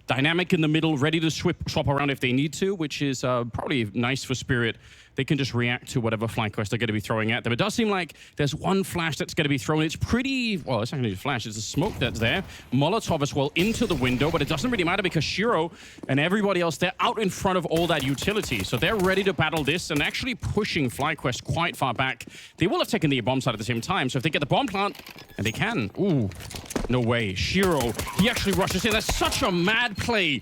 Dynamic in the middle, ready to swap around if they need to, which is probably nice for Spirit. They can just react to whatever FlyQuest they're going to be throwing at them. It does seem like there's one flash that's going to be thrown. It's pretty, well, it's not going to be a flash, it's a smoke that's there. Molotov as well into the window, but it doesn't really matter because Shiro and everybody else, they're out in front of all that utility. So they're ready to battle this and actually pushing FlyQuest quite far back. They will have taken the bomb side at the same time. So if they get the bomb plant, and they can, ooh, no way. Shiro, he actually rushes in. That's such a mad play.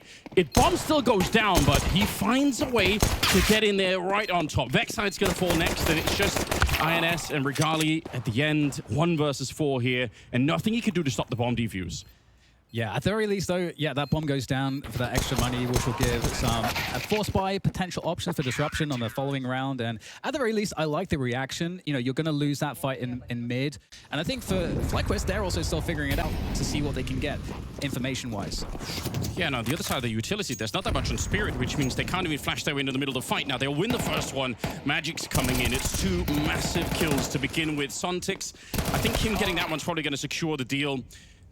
Bomb still goes down, but he finds a way to get in there right on top. Vexside's going to fall next, and it's just INS and Regali at the end. 1 versus 4 here, and nothing he can do to stop the bomb defuse. Yeah, at the very least, though, yeah, that bomb goes down for that extra money, which will give some force buy potential options for disruption on the following round. And at the very least, I like the reaction. You know, you're going to lose that fight in mid. And I think for FlyQuest, they're also still figuring it out to see what they can get information-wise. Yeah, no, the other side of the utility, there's not that much on Spirit, which means they can't even flash their way into the middle of the fight. Now, they'll win the first one. Magic's coming in. It's 2 massive kills to begin with. Sontix, I think him getting that one's probably going to secure the deal.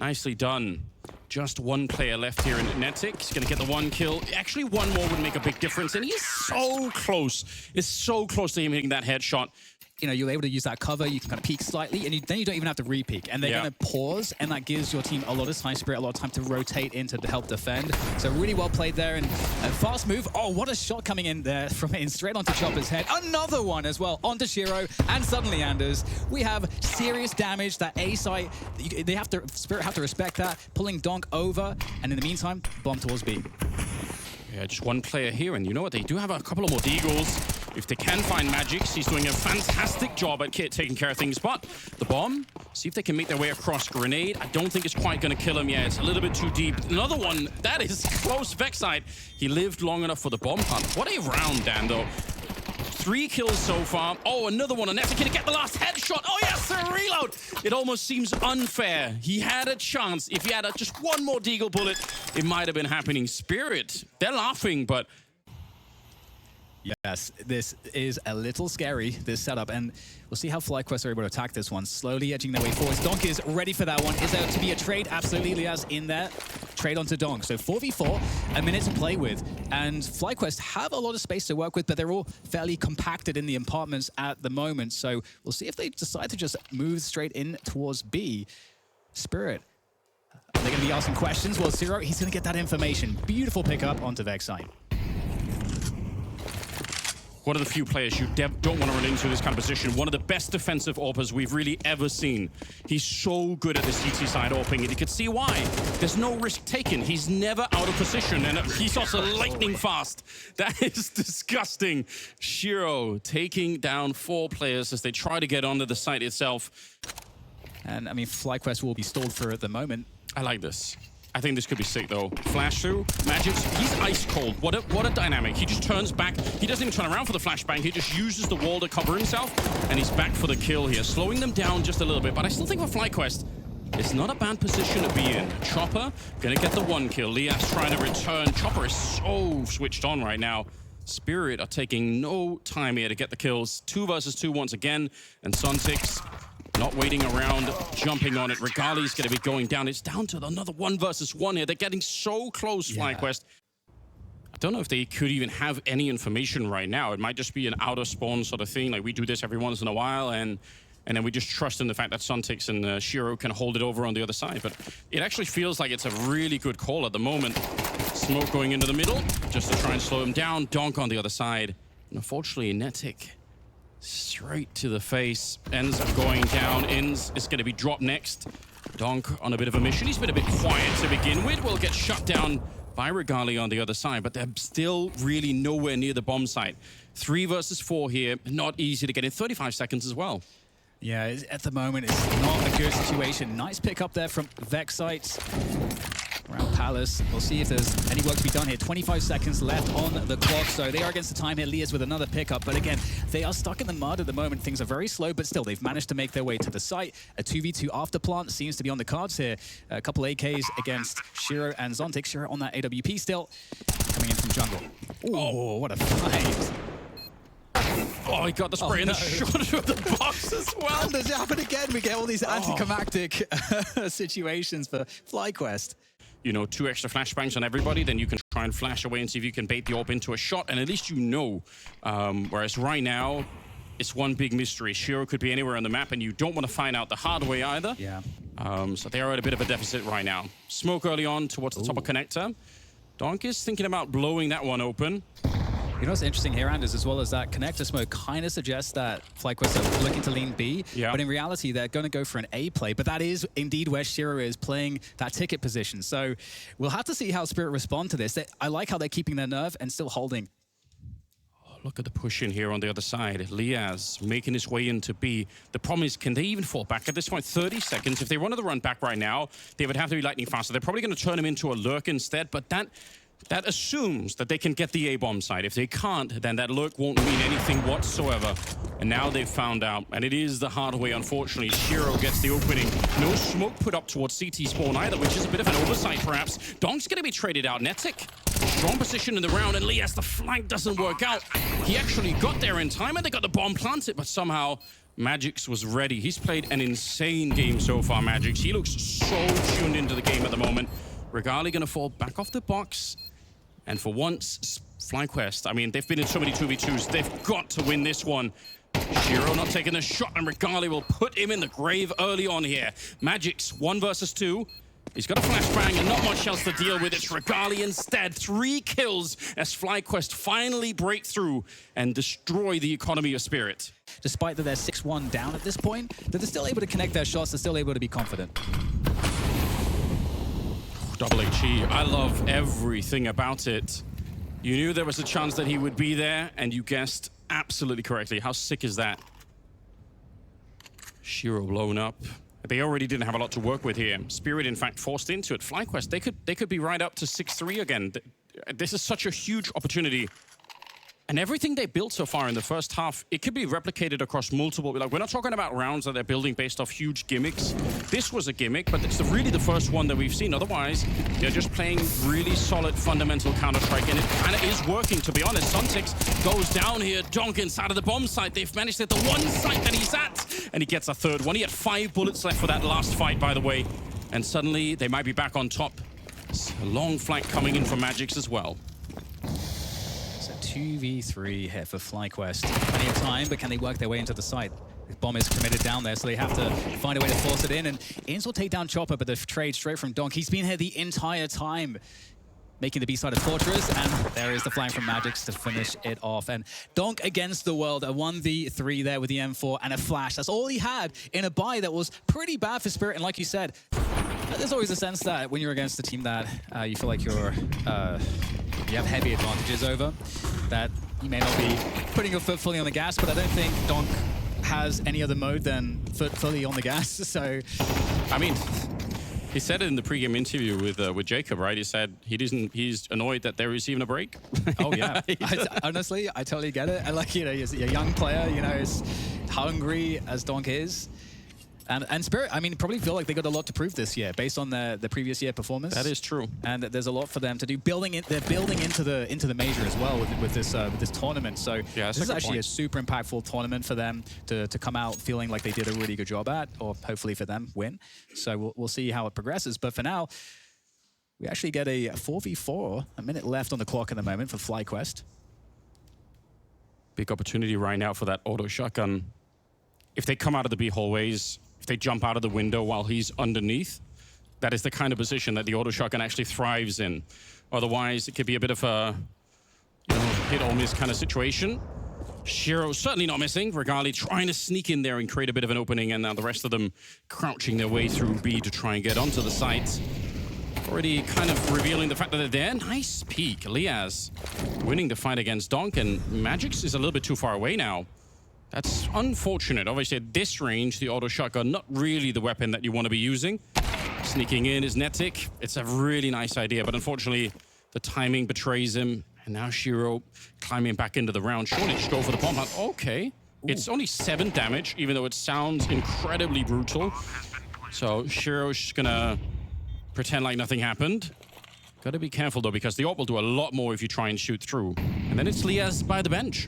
Nicely done. Just 1 player left here in Netic. He's going to get the 1 kill. Actually, 1 more would make a big difference, and he's so close. It's so close to him hitting that headshot. You know, you're able to use that cover, you can kind of peek slightly, and then you don't even have to re-peek. And they're going to pause, and that gives your team a lot of time, Spirit, a lot of time to rotate into to help defend. So really well played there, and a fast move. Oh, what a shot coming in there from in straight onto Chopper's head. Another one as well, onto Shiro, and suddenly, Anders, we have serious damage. That A site, Spirit have to respect that, pulling Donk over, and in the meantime, bomb towards B. Yeah, just 1 player here, and you know what? They do have a couple of more Deagles. If they can find Magix, he's doing a fantastic job at taking care of things. But the bomb, see if they can make their way across. Grenade, I don't think it's quite going to kill him yet. It's a little bit too deep. Another one, that is close. Vexside, he lived long enough for the bomb plant. What a round, Dan, though. 3 kills so far. Oh, another one. And Netic can get the last headshot. Oh, yes, a reload. It almost seems unfair. He had a chance. If he had just 1 more Deagle bullet, it might have been happening. Spirit, they're laughing, but... Yes, this is a little scary, this setup, and we'll see how FlyQuest are able to attack this one. Slowly edging their way forward. Donk is ready for that one. Is there to be a trade? Absolutely, Liaz in there. Trade onto Donk. So 4v4, a minute to play with. And FlyQuest have a lot of space to work with, but they're all fairly compacted in the apartments at the moment. So we'll see if they decide to just move straight in towards B. Spirit, are they going to be asking questions? Well, Zero, he's going to get that information. Beautiful pickup onto Vexside. One of the few players you don't want to run into this kind of position. One of the best defensive AWPers we've really ever seen. He's so good at the CT side AWPing, and you can see why. There's no risk taken. He's never out of position, and he's also lightning fast. That is disgusting. Shiro taking down 4 players as they try to get onto the site itself. And, I mean, FlyQuest will be stalled for the moment. I like this. I think this could be sick, though. Flash through, Magix, he's ice cold. What a dynamic. He just turns back. He doesn't even turn around for the flashbang. He just uses the wall to cover himself, and he's back for the kill here, slowing them down just a little bit. But I still think for FlyQuest, it's not a bad position to be in. Chopper gonna get the 1 kill. Lias trying to return. Chopper is so switched on right now. Spirit are taking no time here to get the kills. 2 versus 2 once again, and Sontix not waiting around, jumping on it. Regali's going to be going down. It's down to another 1 versus 1 here. They're getting so close, FlyQuest. I don't know if they could even have any information right now. It might just be an out-of-spawn sort of thing. Like, we do this every once in a while, and then we just trust in the fact that Sontix and Shiro can hold it over on the other side. But it actually feels like it's a really good call at the moment. Smoke going into the middle, just to try and slow him down. Donk on the other side. And unfortunately, Netic straight to the face, ends up going down. Ins is going to be dropped next. Donk on a bit of a mission. He's been a bit quiet to begin with. Will get shut down by Regali on the other side, but they're still really nowhere near the bomb site. 3 versus 4 here. Not easy to get in. 35 seconds as well. Yeah, at the moment, it's not a good situation. Nice pick up there from Vexside. Around Palace. We'll see if there's any work to be done here. 25 seconds left on the clock, so they are against the time here. Lias with another pickup, but again, they are stuck in the mud at the moment. Things are very slow, but still, they've managed to make their way to the site. A 2v2 after plant seems to be on the cards here. A couple AKs against Shiro and Zontix. Shiro on that AWP still. Coming in from jungle. Oh, what a fight. Oh, he got the spray in the shoulder of the box as well. And does it happen again? We get all these anticlimactic situations for FlyQuest. you know, 2 extra flashbangs on everybody, then you can try and flash away and see if you can bait the AWP into a shot, and at least you know. Whereas right now, it's one big mystery. Shiro could be anywhere on the map, and you don't want to find out the hard way either. Yeah. So they are at a bit of a deficit right now. Smoke early on towards the top of connector. Donk is thinking about blowing that one open. You know what's interesting here, Anders, as well as that connector smoke kind of suggests that FlyQuest are looking to lean B, but in reality, they're going to go for an A play. But that is indeed where Shiro is playing that ticket position. So we'll have to see how Spirit respond to this. I like how they're keeping their nerve and still holding. Oh, look at the push in here on the other side. Liaz making his way into B. The problem is, can they even fall back at this point? 30 seconds. If they wanted to run back right now, they would have to be lightning faster. They're probably going to turn him into a lurk instead, but that assumes that they can get the A-bomb side. If they can't, then that lurk won't mean anything whatsoever. And now they've found out, and it is the hard way, unfortunately. Shiro gets the opening. No smoke put up towards CT spawn either, which is a bit of an oversight, perhaps. Donk's going to be traded out. Netic, strong position in the round, and Lias, the flank doesn't work out. He actually got there in time, and they got the bomb planted, but somehow Magix was ready. He's played an insane game so far, Magix. He looks so tuned into the game at the moment. Regali going to fall back off the box. And for once, FlyQuest, I mean, they've been in so many 2v2s. They've got to win this one. Shiro not taking the shot, and Regali will put him in the grave early on here. Magix, 1 versus 2. He's got a flashbang and not much else to deal with. It's Regali instead. 3 kills as FlyQuest finally break through and destroy the economy of Spirit. Despite that they're 6-1 down at this point, that they're still able to connect their shots, they're still able to be confident. Double HE, I love everything about it. You knew there was a chance that he would be there, and you guessed absolutely correctly. How sick is that? Shiro blown up. They already didn't have a lot to work with here. Spirit, in fact, forced into it. FlyQuest, they could be right up to 6-3 again. This is such a huge opportunity. And everything they built so far in the first half, it could be replicated across multiple. Like, we're not talking about rounds that they're building based off huge gimmicks. This was a gimmick, but it's really the first one that we've seen. Otherwise, they're just playing really solid fundamental Counter-Strike, and it kind of is working, to be honest. Suntix goes down here. Donk inside of the bomb site. They've managed to hit the one site that he's at, and he gets a third one. He had 5 bullets left for that last fight, by the way. And suddenly, they might be back on top. It's a long flank coming in from Magix as well. 2v3 here for FlyQuest. Plenty of time, but can they work their way into the site? The bomb is committed down there, so they have to find a way to force it in. And Ins will take down Chopper, but the trade straight from Donk. He's been here the entire time, making the B-side of Fortress, and there is the flank from Magix to finish it off. And Donk against the world, a 1v3 there with the M4 and a flash. That's all he had in a buy that was pretty bad for Spirit. And like you said, there's always a sense that when you're against a team that you feel like you have heavy advantages over, that you may not be putting your foot fully on the gas, but I don't think Donk has any other mode than foot fully on the gas. So, I mean, he said it in the pregame interview with Jacob, right? He said he's annoyed that there is even a break. Oh yeah, honestly, I totally get it. I like, you know, he's a young player, you know, as hungry as Donk is. And Spirit, I mean, probably feel like they got a lot to prove this year based on the previous year performance. That is true. And there's a lot for them to do. They're building into the major as well with this tournament. So yeah, this is actually a super impactful tournament for them to come out feeling like they did a really good job at, or hopefully for them win. So we'll see how it progresses. But for now, we actually get a 4v4, a minute left on the clock at the moment for FlyQuest. Big opportunity right now for that auto shotgun. If they come out of the B hallways, if they jump out of the window while he's underneath, that is the kind of position that the auto shotgun actually thrives in. Otherwise, it could be a bit of a hit or miss kind of situation. Shiro certainly not missing. Regali trying to sneak in there and create a bit of an opening, and now the rest of them crouching their way through B to try and get onto the site. Already kind of revealing the fact that they're there. Nice peek. Liaz winning the fight against Donk, and Magix is a little bit too far away now. That's unfortunate. Obviously, at this range, the auto shotgun, not really the weapon that you want to be using. Sneaking in is Netic. It's a really nice idea, but unfortunately, the timing betrays him. And now Shiro climbing back into the round. Surely just go for the bomb. Okay. Ooh. It's only 7 damage, even though it sounds incredibly brutal. So Shiro's just gonna pretend like nothing happened. Got to be careful, though, because the AWP will do a lot more if you try and shoot through. And then it's Liaz by the bench.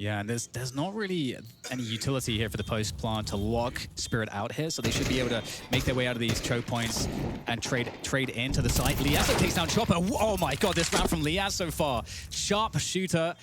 Yeah, and there's not really any utility here for the post plant to lock Spirit out here, so they should be able to make their way out of these choke points and trade into the site. Liazo takes down Chopper. Oh my god, this round from Liaz so far. Sharp shooter.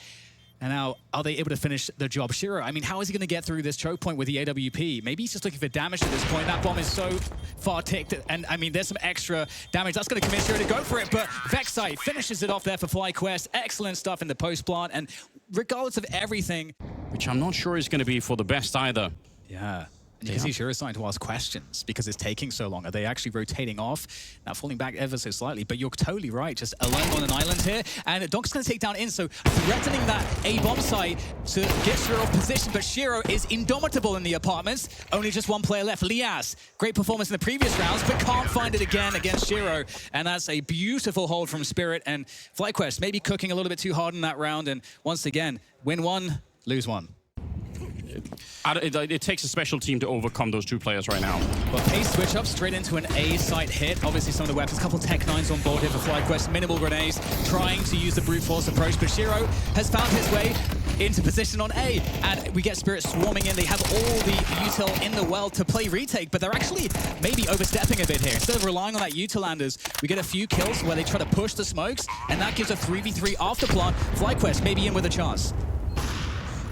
And now, are they able to finish the job? Shiro, I mean, how is he going to get through this choke point with the AWP? Maybe he's just looking for damage at this point. That bomb is so far ticked, and I mean, there's some extra damage. That's going to convince Shiro to go for it, but Vexite finishes it off there for FlyQuest. Excellent stuff in the post plant, and regardless of everything... Which I'm not sure is going to be for the best either. Yeah. And you can see Shiro's starting to ask questions because it's taking so long. Are they actually rotating off? Now falling back ever so slightly, but you're totally right. Just alone on an island here. And Donk's going to take down In, so threatening that A-bomb site to get Shiro off position, but Shiro is indomitable in the apartments. Only just one player left. Liaz, great performance in the previous rounds, but can't find it again against Shiro. And that's a beautiful hold from Spirit. And FlyQuest maybe cooking a little bit too hard in that round. And once again, win one, lose one. It takes a special team to overcome those two players right now. Well, pace switch up straight into an A site hit. Obviously, some of the weapons, a couple Tech 9s on board here for FlyQuest. Minimal grenades, trying to use the brute force approach. But Shiro has found his way into position on A. And we get Spirit swarming in. They have all the util in the well to play retake, but they're actually maybe overstepping a bit here. Instead of relying on that utilanders, we get a few kills where they try to push the smokes, and that gives a 3v3 after plant. FlyQuest maybe in with a chance.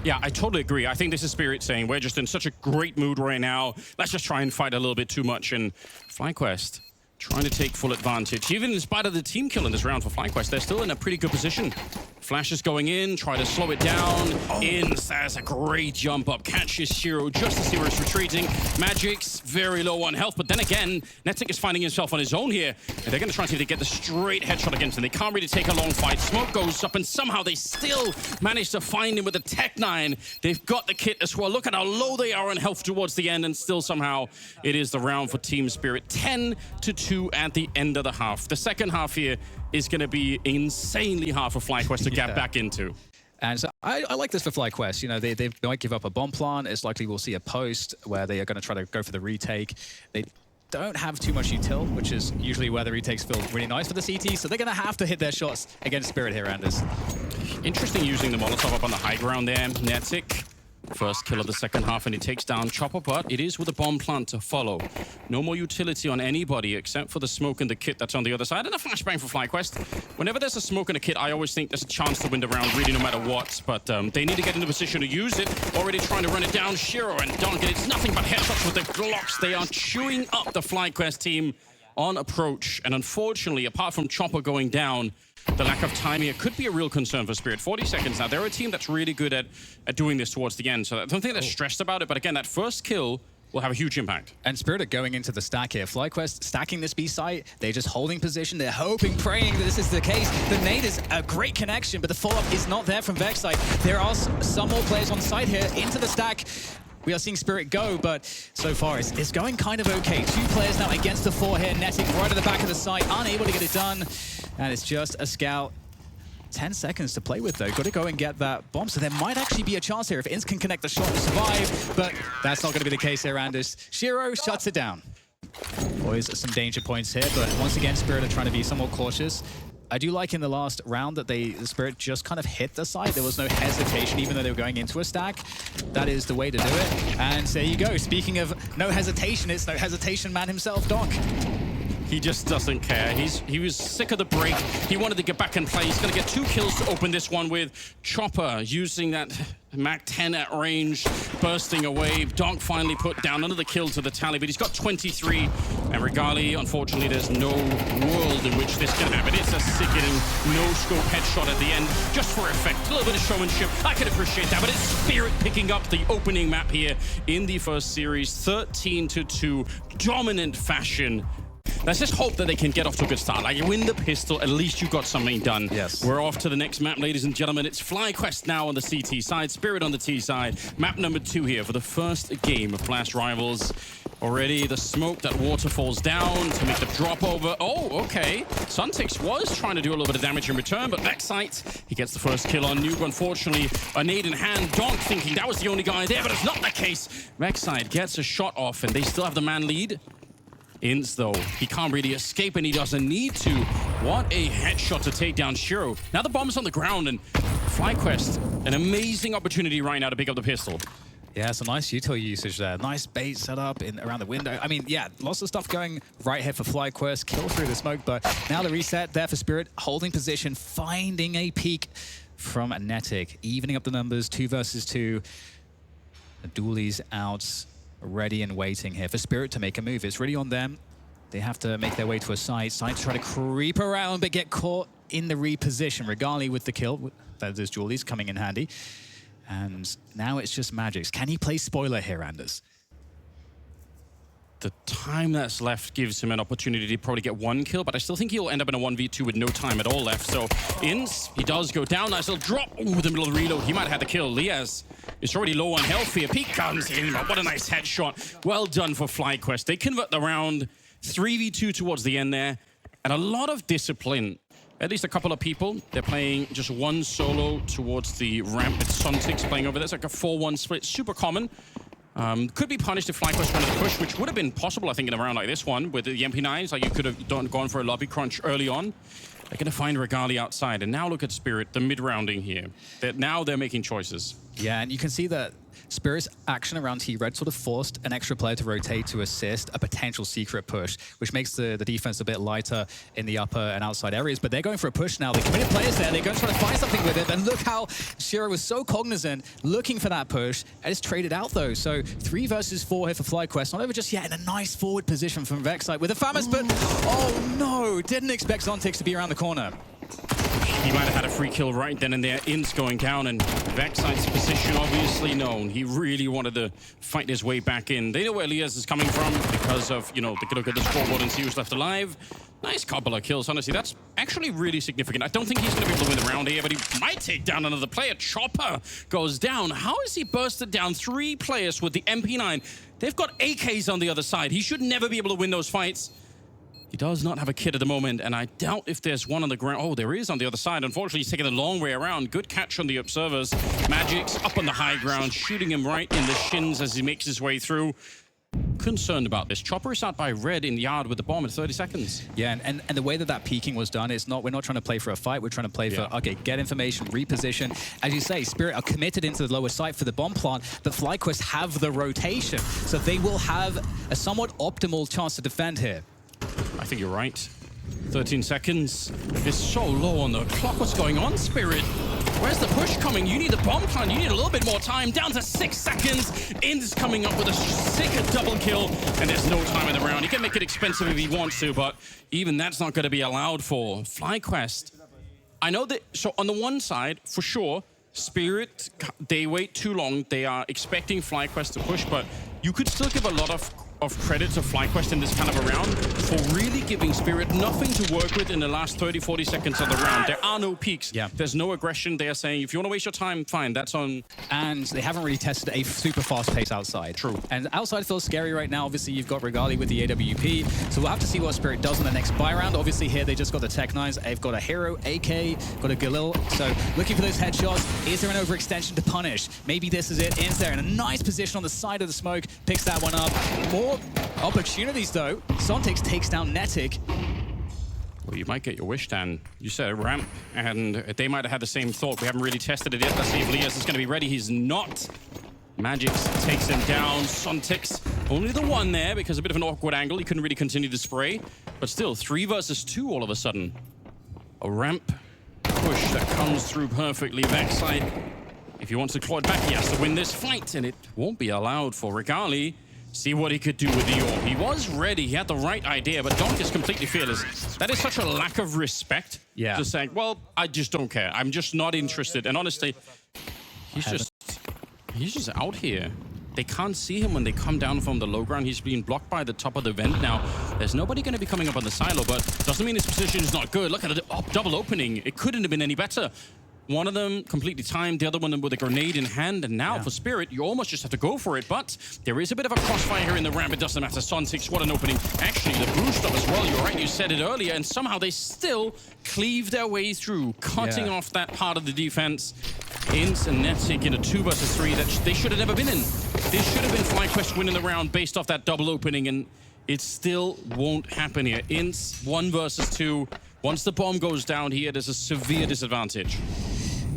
Yeah, I totally agree. I think this is Spirit saying, we're just in such a great mood right now. Let's just try and fight a little bit too much. And FlyQuest trying to take full advantage. Even in spite of the team kill in this round for FlyQuest, they're still in a pretty good position. Flash is going in, try to slow it down. In, that's a great jump up. Catches Shiro just as he was retreating. Magic's very low on health, but then again, Netic is finding himself on his own here. And they're going to try and see if they get the straight headshot against him. They can't really take a long fight. Smoke goes up, and somehow they still manage to find him with the Tech 9. They've got the kit as well. Look at how low they are on health towards the end, and still somehow it is the round for Team Spirit. 10-2 at the end of the half. The second half here is going to be insanely hard for FlyQuest to get back into. And so I like this for FlyQuest. You know, they might give up a bomb plant. It's likely we'll see a post where they are going to try to go for the retake. They don't have too much util, which is usually where the retakes feel really nice for the CT, so they're going to have to hit their shots against Spirit here, Anders. Interesting using the Molotov up on the high ground there. Netic, first kill of the second half, and he takes down Chopper, but it is with a bomb plant to follow. No more utility on anybody except for the smoke and the kit that's on the other side, and a flashbang for FlyQuest. Whenever there's a smoke and a kit, I always think there's a chance to win the round, really, no matter what, but they need to get into position to use it. Already trying to run it down, Shiro and Donkey. It's nothing but headshots with the Glocks. They are chewing up the FlyQuest team on approach, and unfortunately, apart from Chopper going down, the lack of time here could be a real concern for Spirit. 40 seconds now. They're a team that's really good at doing this towards the end, so I don't think they're stressed about it, but again, that first kill will have a huge impact. And Spirit are going into the stack here. FlyQuest stacking this B site. They're just holding position. They're hoping, praying that this is the case. The nade is a great connection, but the follow-up is not there from Vexite. There are some more players on site here into the stack. We are seeing Spirit go, but so far it's going kind of okay. Two players now against the four here. Netic right at the back of the site, unable to get it done. And it's just a scout. 10 seconds to play with, though. Got to go and get that bomb. So there might actually be a chance here if Inns can connect the shot to survive, but that's not going to be the case here, Anders. Shiro shuts it down. Boys, some danger points here, but once again, Spirit are trying to be somewhat cautious. I do like in the last round that the Spirit just kind of hit the site. There was no hesitation, even though they were going into a stack. That is the way to do it. And there you go. Speaking of no hesitation, it's no hesitation man himself, Doc. He just doesn't care. He was sick of the break. He wanted to get back and play. He's going to get 2 kills to open this one with Chopper using that Mac 10 at range, bursting away. Donk finally put down another kill to the tally, but he's got 23. And Regali, unfortunately, there's no world in which this can happen. It's a sickening no-scope headshot at the end, just for effect. A little bit of showmanship. I can appreciate that, but it's Spirit picking up the opening map here in the first series. 13-2, dominant fashion. Let's just hope that they can get off to a good start. Like, you win the pistol, at least you got something done. Yes. We're off to the next map, ladies and gentlemen. It's FlyQuest now on the CT side, Spirit on the T side. Map number 2 here for the first game of Blast Rivals. Already the smoke, that water falls down to make the drop over. Oh, okay. Suntix was trying to do a little bit of damage in return, but Vexite, he gets the first kill on Nuke. Unfortunately, a nade in hand. Donk thinking that was the only guy there, but it's not the case. Vexite gets a shot off, and they still have the man lead. Ints, though, he can't really escape, and he doesn't need to. What a headshot to take down Shiro. Now the bomb's on the ground, and FlyQuest, an amazing opportunity right now to pick up the pistol. Yeah, some nice util usage there. Nice bait set up around the window. I mean, yeah, lots of stuff going right here for FlyQuest. Kill through the smoke, but now the reset there for Spirit, holding position, finding a peek from Netic, evening up the numbers, 2 versus 2. The dualies out, ready and waiting here for Spirit to make a move. It's really on them. They have to make their way to a site. Site to try to creep around, but get caught in the reposition. Regali with the kill. That is dualies coming in handy. And now it's just Magix. Can he play spoiler here, Anders? The time that's left gives him an opportunity to probably get 1 kill, but I still think he'll end up in a 1v2 with no time at all left. So, Inns, he does go down. Nice little drop. Ooh, the middle of the reload. He might have had the kill. Liaz is already low on health here. Peek comes in, but what a nice headshot. Well done for FlyQuest. They convert the round 3v2 towards the end there, and a lot of discipline. At least a couple of people. They're playing just 1 solo towards the ramp with Sontix playing over there. It's like a 4-1 split. Super common. Could be punished if FlyQuest wanted to push, which would have been possible, I think, in a round like this one with the MP9s. Like, you could have gone for a lobby crunch early on. They're going to find Regali outside. And now look at Spirit, the mid-rounding here. Now they're making choices. Yeah, and you can see that Spirit's action around T-Red sort of forced an extra player to rotate to assist a potential secret push, which makes the defense a bit lighter in the upper and outside areas. But they're going for a push now. They committed players there. They're going to try to find something with it. And look how Shiro was so cognizant, looking for that push. And it's traded out, though. So 3 versus 4 here for FlyQuest. Not over just yet, in a nice forward position from Vexite with a Famous, but oh no, didn't expect Zontix to be around the corner. He might have had a free kill right then and there. Ints going down, and Vexite's position obviously known. He really wanted to fight his way back in. They know where Liaz is coming from because of, you know, they can look at the scoreboard and see who's left alive. Nice couple of kills, honestly. That's actually really significant. I don't think he's going to be able to win the round here, but he might take down another player. Chopper goes down. How is he bursted down 3 players with the MP9? They've got AKs on the other side. He should never be able to win those fights. He does not have a kit at the moment, and I doubt if there's one on the ground. Oh, there is on the other side. Unfortunately, he's taking the long way around. Good catch on the observers. Magix up on the high ground, shooting him right in the shins as he makes his way through. Concerned about this. Chopper is out by Red in the yard with the bomb in 30 seconds. Yeah, and the way that peeking was done, it's not, we're not trying to play for a fight, we're trying to play for, okay, get information, reposition. As you say, Spirit are committed into the lower site for the bomb plant, but FlyQuest have the rotation, so they will have a somewhat optimal chance to defend here. I think you're right. 13 seconds. It's so low on the clock. What's going on, Spirit? Where's the push coming? You need the bomb plant. You need a little bit more time. Down to 6 seconds. In's coming up with a sick double kill, and there's no time in the round. He can make it expensive if he wants to, but even that's not going to be allowed for FlyQuest. I know that, so on the one side, for sure, Spirit, they wait too long. They are expecting FlyQuest to push, but you could still give a lot of credit to FlyQuest in this kind of a round for really giving Spirit nothing to work with in the last 30-40 seconds of the round. There are no peaks. Yeah. There's no aggression. They are saying, if you want to waste your time, fine, that's on. And they haven't really tested a super fast pace outside. True. And outside feels scary right now. Obviously, you've got Regali with the AWP, so we'll have to see what Spirit does in the next buy round. Obviously, here they just got the Tech-9s. They've got a Hero, AK, got a Galil. So looking for those headshots. Is there an overextension to punish? Maybe this is it. In's there in a nice position on the side of the smoke. Picks that one up. More opportunities, though. Sontix takes down Netic. Well, you might get your wish, Dan. You said ramp, and they might have had the same thought. We haven't really tested it yet. Let's see if Liaz is going to be ready. He's not. Magix takes him down. Sontix, only the one there because a bit of an awkward angle. He couldn't really continue the spray. But still, 3 versus 2 all of a sudden. A ramp push that comes through perfectly. Backside. If he wants to claw it back, he has to win this fight, and it won't be allowed for Regali. See what he could do with the orb. He was ready. He had the right idea, but Donk is completely fearless. That is such a lack of respect. Yeah. Just saying, well, I just don't care. I'm just not interested. And honestly, he's just out here. They can't see him when they come down from the low ground. He's being blocked by the top of the vent now. There's nobody going to be coming up on the silo, but doesn't mean his position is not good. Look at the double opening. It couldn't have been any better. One of them completely timed, the other one with a grenade in hand, and now for Spirit, you almost just have to go for it, but there is a bit of a crossfire here in the ramp. It doesn't matter. Sontix, what an opening. Actually, the boost up as well. You're right, you said it earlier, and somehow they still cleave their way through, cutting off that part of the defense. Ints and Netic in a 2 versus 3 that they should have never been in. This should have been FlyQuest winning the round based off that double opening, and It still won't happen here. Ints 1 versus 2. Once the bomb goes down here, there's a severe disadvantage.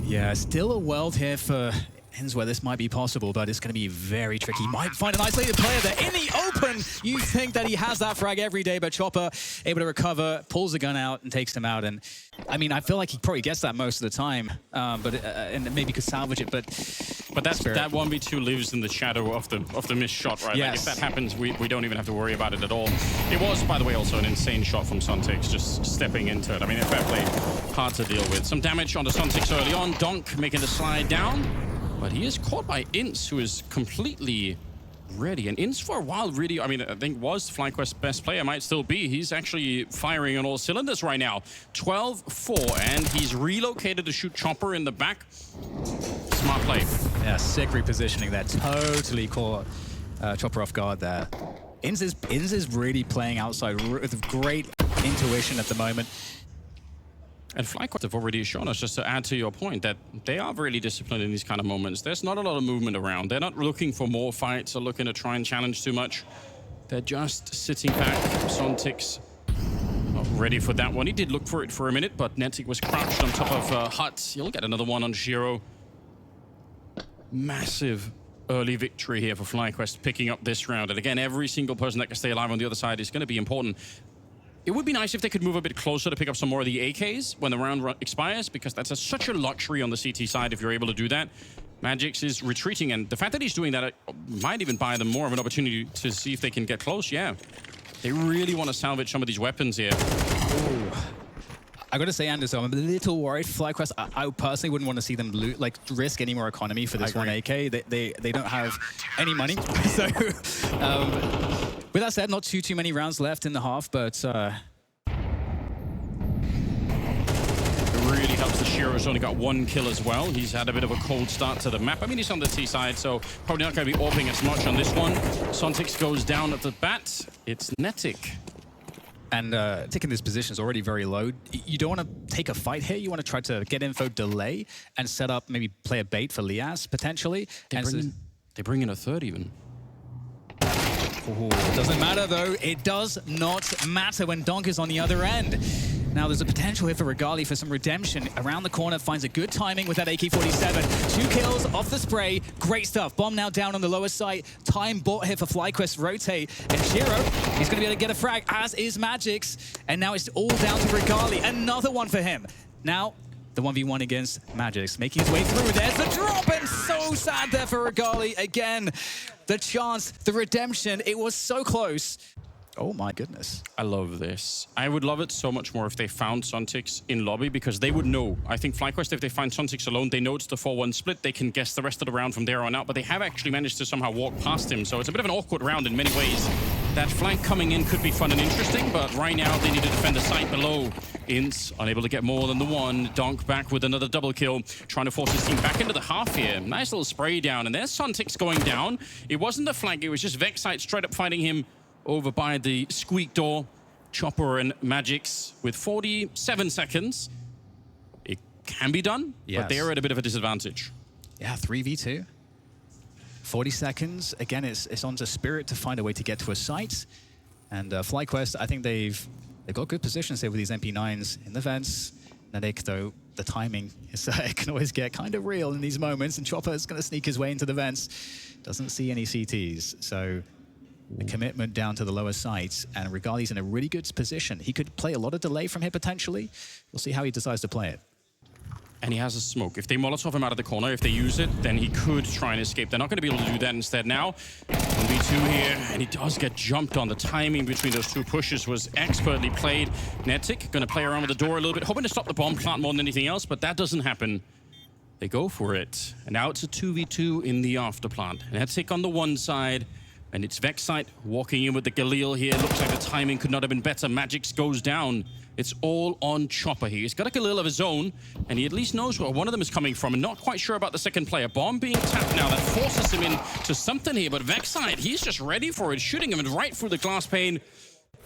Yeah, still a world here for Inns where this might be possible, but it's going to be very tricky. Might find an isolated player there in the open. You think that he has that frag every day, but Chopper able to recover, pulls the gun out and takes him out. And I mean, I feel like he probably gets that most of the time, and maybe could salvage it. But that 1v2 lives in the shadow of the missed shot, right? Yes. Like if that happens, we don't even have to worry about it at all. It was, by the way, also an insane shot from Suntix, just stepping into it. I mean, fair play, hard to deal with. Some damage on the Suntix early on. Donk making the slide down. But he is caught by Ints, who is completely ready. And Ints for a while really, I mean, I think was FlyQuest's best player, might still be. He's actually firing on all cylinders right now. 12-4, and he's relocated to shoot Chopper in the back. Smart play. yeah, sick repositioning there. Totally caught Chopper off guard there. Inns is really playing outside with great intuition at the moment. And FlyQuest have already shown us, just to add to your point, that they are really disciplined in these kind of moments. There's not a lot of movement around. They're not looking for more fights or looking to try and challenge too much. They're just sitting back. Sontix not ready for that one. He did look for it for a minute, but Netic was crouched on top of Hut. He'll get another one on Shiro. Massive early victory here for FlyQuest, picking up this round. And again, every single person that can stay alive on the other side is going to be important. It would be nice if they could move a bit closer to pick up some more of the AKs when the round expires, because that's such a luxury on the CT side if you're able to do that. Magix is retreating, and the fact that he's doing that might even buy them more of an opportunity to see if they can get close. Yeah, they really want to salvage some of these weapons here. Ooh. I gotta say, Anderson, I'm a little worried. FlyQuest, I personally wouldn't want to see them risk any more economy for this one AK. They don't have any money. So, with that said, not too many rounds left in the half, but it really helps the Shiro's only got 1 kill as well. He's had a bit of a cold start to the map. I mean, he's on the T side, so probably not going to be AWPing as much on this one. Sontix goes down at the bat. It's Netic. And taking this position is already very low. You don't want to take a fight here. You want to try to get info, delay, and set up, maybe play a bait for Lias, potentially. They bring in a third even. Ooh, doesn't matter, though. It does not matter when Donk is on the other end. Now, there's a potential here for Regali for some redemption. Around the corner, finds a good timing with that AK-47. 2 kills off the spray. Great stuff. Bomb now down on the lower site. Time bought here for FlyQuest rotate. And Shiro, he's going to be able to get a frag, as is Magix. And now it's all down to Regali. Another one for him. Now, the 1v1 against Magix, making his way through. There's the drop, and so sad there for Regali. Again, the chance, the redemption. It was so close. Oh my goodness. I love this. I would love it so much more if they found Suntix in lobby, because they would know. I think FlyQuest, if they find Suntix alone, they know it's the 4-1 split. They can guess the rest of the round from there on out, but they have actually managed to somehow walk past him. So it's a bit of an awkward round in many ways. That flank coming in could be fun and interesting, but right now they need to defend the site below. Ints unable to get more than the one. Donk back with another double kill, trying to force his team back into the half here. Nice little spray down, and there's Suntix going down. It wasn't the flank, it was just Vexite straight up fighting him over by the squeak door. Chopper and Magix with 47 seconds. It can be done, yes, but they're at a bit of a disadvantage. Yeah, 3v2. 40 seconds. Again, it's on to Spirit to find a way to get to a site. And FlyQuest, I think they've got good positions here with these MP9s in the vents. Netic, though, the timing is, it can always get kind of real in these moments. And Chopper is going to sneak his way into the vents. Doesn't see any CTs, so the commitment down to the lower sites, and Regali's in a really good position. He could play a lot of delay from here, potentially. We'll see how he decides to play it. And he has a smoke. If they Molotov him out of the corner, if they use it, then he could try and escape. They're not going to be able to do that instead now. 1v2 here, and he does get jumped on. The timing between those two pushes was expertly played. Netic going to play around with the door a little bit, hoping to stop the bomb plant more than anything else, but that doesn't happen. They go for it. And now it's a 2v2 in the after plant. Netic on the one side, and it's Vexite walking in with the Galil here. Looks like the timing could not have been better. Magix goes down. It's all on Chopper here. He's got a Galil of his own, and he at least knows where one of them is coming from, and not quite sure about the second player. Bomb being tapped now. That forces him into something here, but Vexite, he's just ready for it, shooting him right through the glass pane.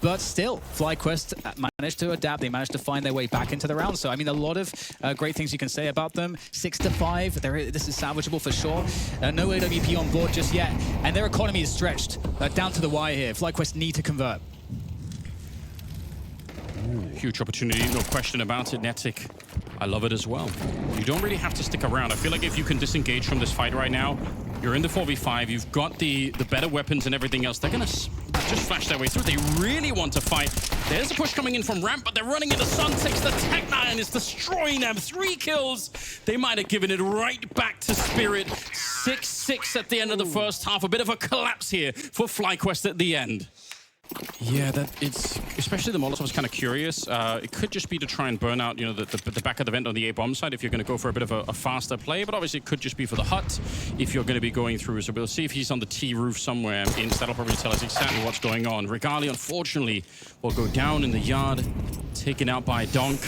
But still, FlyQuest managed to adapt. They managed to find their way back into the round. So, I mean, a lot of great things you can say about them. 6-5. This is salvageable for sure. No AWP on board just yet. And their economy is stretched down to the wire here. FlyQuest need to convert. Ooh, huge opportunity, no question about it. Netic, I love it as well. You don't really have to stick around. I feel like if you can disengage from this fight right now, you're in the 4v5, you've got the better weapons and everything else. They're gonna just flash their way through. They really want to fight. There's a push coming in from ramp, but they're running into Sun6. The Tech9 is destroying them. 3 kills. They might have given it right back to Spirit. 6-6 at the end of the first half. A bit of a collapse here for FlyQuest at the end. Yeah, it's especially the Molotov is kind of curious. It could just be to try and burn out, you know, the back of the vent on the A-bomb side if you're going to go for a bit of a faster play. But obviously, it could just be for the hut if you're going to be going through. So we'll see if he's on the T roof somewhere. That'll probably tell us exactly what's going on. Regali, unfortunately, will go down in the yard, taken out by Donk.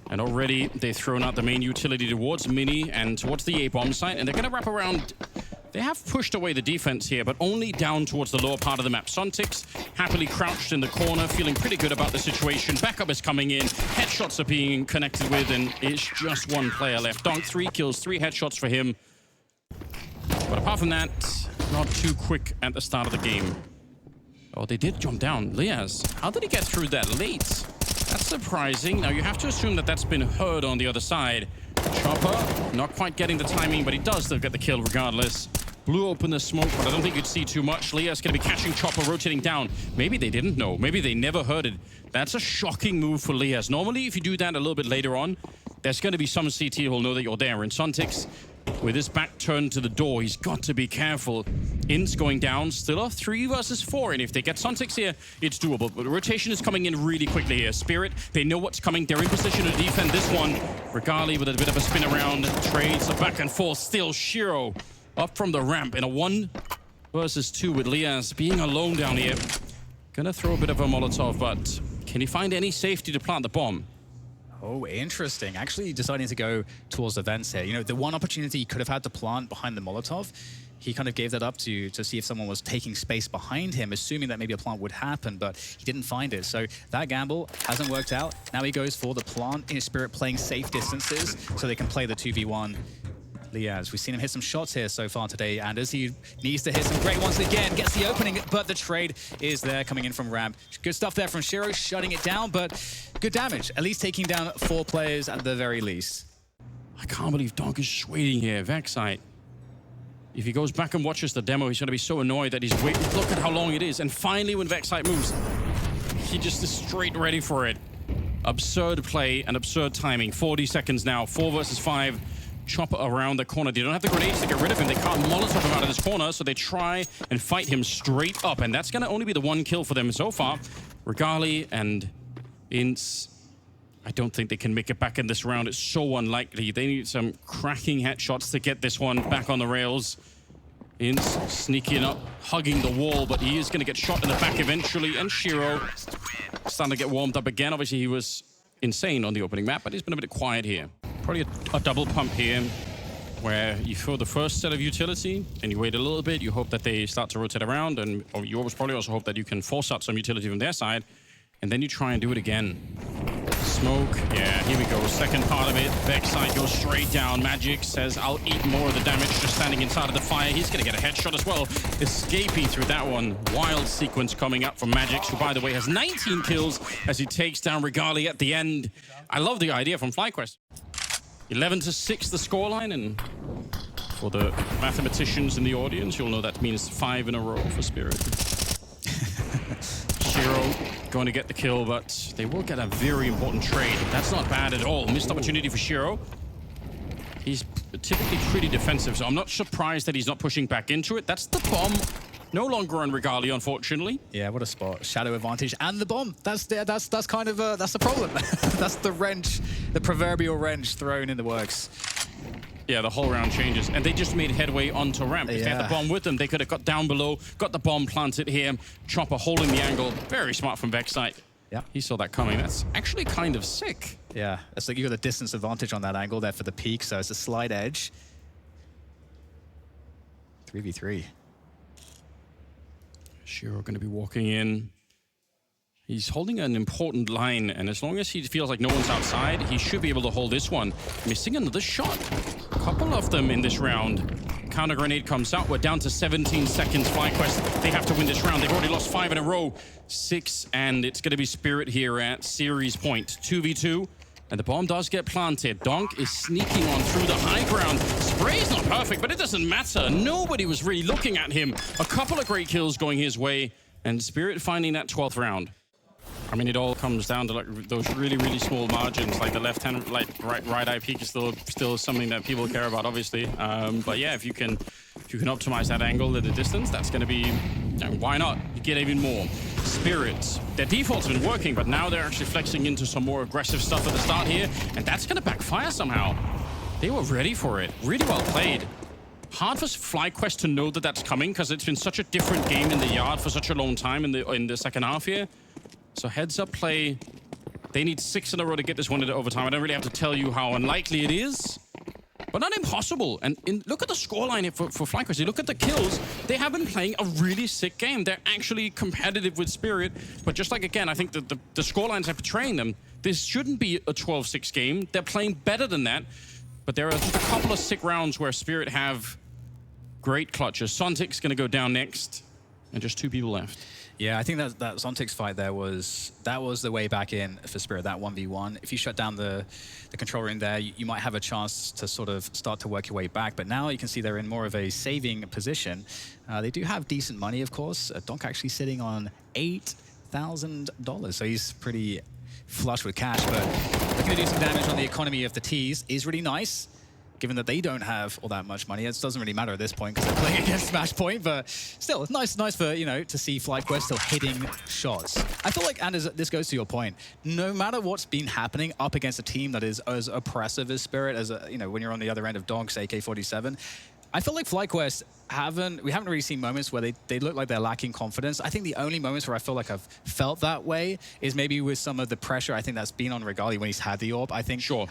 And already they've thrown out the main utility towards Mini and towards the A-bomb site, and they're going to wrap around. They have pushed away the defense here, but only down towards the lower part of the map. Sontics happily crouched in the corner, feeling pretty good about the situation. Backup is coming in. Headshots are being connected with, and it's just one player left. Donk, 3 kills, 3 headshots for him. But apart from that, not too quick at the start of the game. Oh, they did jump down. Liaz, how did he get through that late? That's surprising. Now, you have to assume that that's been heard on the other side. Chopper, not quite getting the timing, but he does still get the kill regardless. Blew open the smoke, but I don't think you'd see too much. Liaz going to be catching Chopper, rotating down. Maybe they didn't know. Maybe they never heard it. That's a shocking move for Liaz. Normally, if you do that a little bit later on, there's going to be some CT who'll know that you're there. And Sontics, with his back turned to the door, he's got to be careful. In's going down, still a 3 versus 4, and if they get Sontics here, it's doable. But the rotation is coming in really quickly here. Spirit, they know what's coming. They're in position to defend this one. Regali with a bit of a spin around, trades, a back and forth. Still, Shiro up from the ramp in a 1 versus 2 with Liaz being alone down here. Gonna throw a bit of a Molotov, but can he find any safety to plant the bomb? Oh, interesting. Actually deciding to go towards the vents here. You know, the one opportunity he could have had to plant behind the Molotov, he kind of gave that up to see if someone was taking space behind him, assuming that maybe a plant would happen, but he didn't find it. So that gamble hasn't worked out. Now he goes for the plant in his Spirit, playing safe distances so they can play the 2v1. Liaz, we've seen him hit some shots here so far today, Anders. He needs to hit some great ones again, gets the opening, but the trade is there coming in from ramp. Good stuff there from Shiro, shutting it down, but good damage, at least taking down 4 players at the very least. I can't believe Donk is just waiting here. Vexite, if he goes back and watches the demo, he's going to be so annoyed that he's waiting. Look at how long it is, and finally when Vexite moves, he just is straight ready for it. Absurd play and absurd timing. 40 seconds now, 4 versus 5. Chopper around the corner. They don't have the grenades to get rid of him. They can't Molotov him out of this corner, so they try and fight him straight up, and that's going to only be the 1 kill for them so far. Regali and Ince, I don't think they can make it back in this round. It's so unlikely. They need some cracking headshots to get this one back on the rails. Ince sneaking up, hugging the wall, but he is going to get shot in the back eventually, and Shiro starting to get warmed up again. Obviously, he was insane on the opening map, but he's been a bit quiet here. Probably a double pump here, where you throw the first set of utility, and you wait a little bit, you hope that they start to rotate around, and you always probably also hope that you can force out some utility from their side, and then you try and do it again. Smoke, yeah, here we go, second part of it. Vexite goes straight down. Magic says, I'll eat more of the damage just standing inside of the fire. He's gonna get a headshot as well, escaping through that one. Wild sequence coming up from Magic, who, by the way, has 19 kills as he takes down Regali at the end. I love the idea from FlyQuest. 11-6 the scoreline, and for the mathematicians in the audience, you'll know that means 5 in a row for Spirit. Shiro going to get the kill, but they will get a very important trade. That's not bad at all. Missed opportunity for Shiro. He's typically pretty defensive, so I'm not surprised that he's not pushing back into it. That's the bomb. No longer on Regali, unfortunately. Yeah, what a spot. Shadow advantage and the bomb. That's kind of that's the problem. That's the wrench, the proverbial wrench thrown in the works. Yeah, the whole round changes, and they just made headway onto ramp. If they had the bomb with them, they could have got down below, got the bomb planted here. Chopper holding the angle. Very smart from Vexite. Yeah, he saw that coming. That's actually kind of sick. Yeah, it's like you got the distance advantage on that angle there for the peak, so it's a slight edge. 3v3. Shiro going to be walking in. He's holding an important line, and as long as he feels like no one's outside, he should be able to hold this one. Missing another shot. A couple of them in this round. Counter grenade comes out. We're down to 17 seconds. FlyQuest, they have to win this round. They've already lost 5 in a row. 6, and it's going to be Spirit here at series point. 2v2, and the bomb does get planted. Donk is sneaking on through the high ground. Spray's not perfect, but it doesn't matter. Nobody was really looking at him. A couple of great kills going his way, and Spirit finding that 12th round. I mean, it all comes down to like those really, really small margins. Like the left hand, like right eye peak is still something that people care about, obviously. But yeah, if you can optimize that angle at the distance, that's going to be, why not? You get even more. Spirits, their default's been working, but now they're actually flexing into some more aggressive stuff at the start here, and that's going to backfire somehow. They were ready for it. Really well played. Hard for FlyQuest to know that that's coming because it's been such a different game in the yard for such a long time in the second half here. So heads up play. They need 6 in a row to get this one into overtime. I don't really have to tell you how unlikely it is, but not impossible. And look at the scoreline here for FlyQuest. You look at the kills. They have been playing a really sick game. They're actually competitive with Spirit. But just like, again, I think that the scorelines are portraying them. This shouldn't be a 12-6 game. They're playing better than that. But there are just a couple of sick rounds where Spirit have great clutches. Sontic's going to go down next. And just 2 people left. Yeah, I think that Zontic's fight there was the way back in for Spirit, that 1v1. If you shut down the control room there, you might have a chance to sort of start to work your way back. But now you can see they're in more of a saving position. They do have decent money, of course. Donk actually sitting on $8,000, so he's pretty flush with cash. But looking to do some damage on the economy of the T's is really nice. Given that they don't have all that much money, it doesn't really matter at this point because they're playing against Smash Point, but still, it's nice for, you know, to see FlyQuest still hitting shots. I feel like, and this goes to your point, no matter what's been happening up against a team that is as oppressive as Spirit, as you know, when you're on the other end of Donk's AK-47, I feel like FlyQuest we haven't really seen moments where they look like they're lacking confidence. I think the only moments where I feel like I've felt that way is maybe with some of the pressure I think that's been on Regali when he's had the AWP.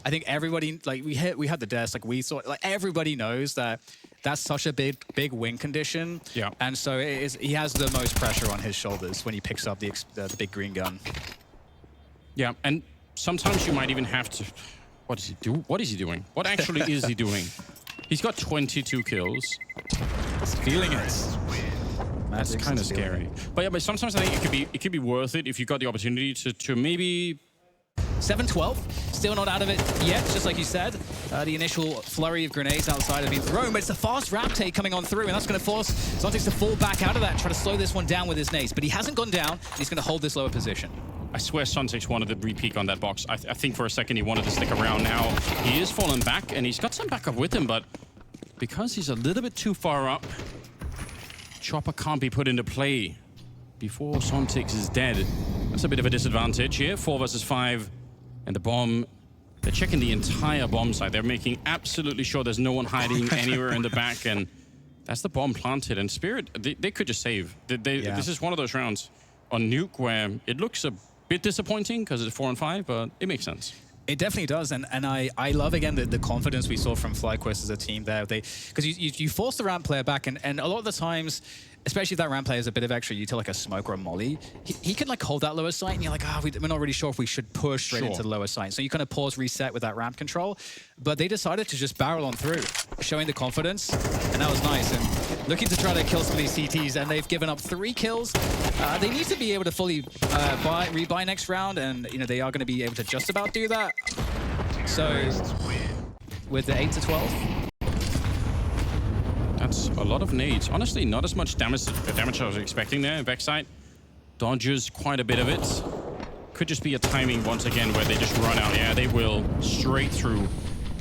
I think everybody, like we had the desk, like we saw, like everybody knows that that's such a big win condition. Yeah. And so he has the most pressure on his shoulders when he picks up the big green gun. Yeah, and sometimes you might even have to. What is he do? What is he doing? What actually is he doing? He's got 22 kills. He's feeling it. That's kind of scary. But yeah, but sometimes I think it could be worth it if you got the opportunity to maybe 7-12, still not out of it yet, just like you said. The initial flurry of grenades outside have been thrown, but it's a fast ramp take coming on through, and that's going to force Zontic to fall back out of that and try to slow this one down with his nades. But he hasn't gone down, and he's going to hold this lower position. I swear Sontic's wanted to re-peek on that box. I think for a second he wanted to stick around. Now he is falling back, and he's got some backup with him, but because he's a little bit too far up, Chopper can't be put into play before Sontic is dead. That's a bit of a disadvantage here. 4 versus 5, and the bomb. They're checking the entire bomb site. They're making absolutely sure there's no one hiding anywhere in the back, and that's the bomb planted. And Spirit, they could just save. This is one of those rounds on Nuke where it looks a bit disappointing because it's 4 and 5, but it makes sense. It definitely does, and I love, again, the confidence we saw from FlyQuest as a team there. Because you force the ramp player back, and a lot of the times, especially if that ramp player is a bit of extra util, like a smoke or a molly, he can like hold that lower sight, and you're like, we're not really sure if we should push straight into the lower sight. So you kind of pause, reset with that ramp control. But they decided to just barrel on through, showing the confidence, and that was nice. And looking to try to kill some of these CTs, and they've given up 3 kills. They need to be able to fully rebuy next round, and you know they are going to be able to just about do that. So with the 8-12. That's a lot of nades. Honestly, not as much damage I was expecting there. Backside dodges quite a bit of it. Could just be a timing once again where they just run out. Yeah, they will straight through.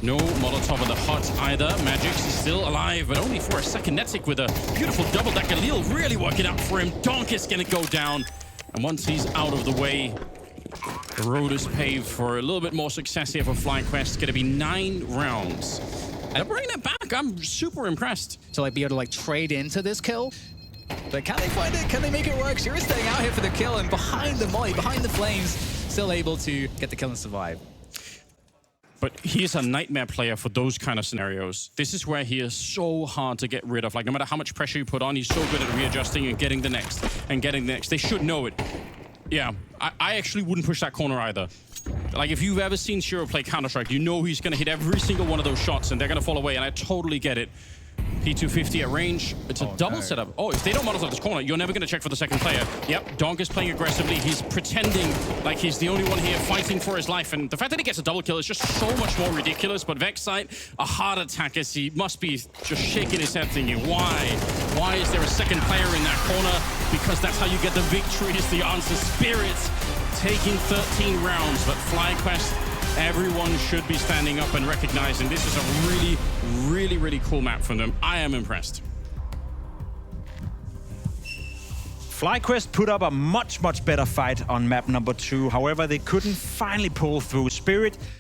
No Molotov on the hut either. Magix is still alive, but only for a second. Netic with a beautiful double. That Galil really working out for him. Donk is going to go down. And once he's out of the way, the road is paved for a little bit more success here for FlyQuest. It's going to be 9 rounds. And bringing it back, I'm super impressed. To like be able to like trade into this kill. But can they find it? Can they make it work? Shira staying out here for the kill, and behind the molly, behind the flames, still able to get the kill and survive. But he's a nightmare player for those kind of scenarios. This is where he is so hard to get rid of. Like, no matter how much pressure you put on, he's so good at readjusting and getting the next and getting the next. They should know it. Yeah, I actually wouldn't push that corner either. Like, if you've ever seen Shiro play Counter-Strike, you know he's going to hit every single one of those shots, and they're going to fall away, and I totally get it. P250 at range. It's a double setup. Oh, if they don't Molotov this corner, you're never going to check for the second player. Yep, Donk is playing aggressively. He's pretending like he's the only one here fighting for his life. And the fact that he gets a double kill is just so much more ridiculous. But Vexite, a hard attack, as he must be just shaking his head thinking, why? Why is there a second player in that corner? Because that's how you get the victory, is the answer. Spirits taking 13 rounds, but FlyQuest, everyone should be standing up and recognizing this is a really cool map from them. I am impressed. FlyQuest put up a much better fight on map number 2. However, they couldn't finally pull through. Spirit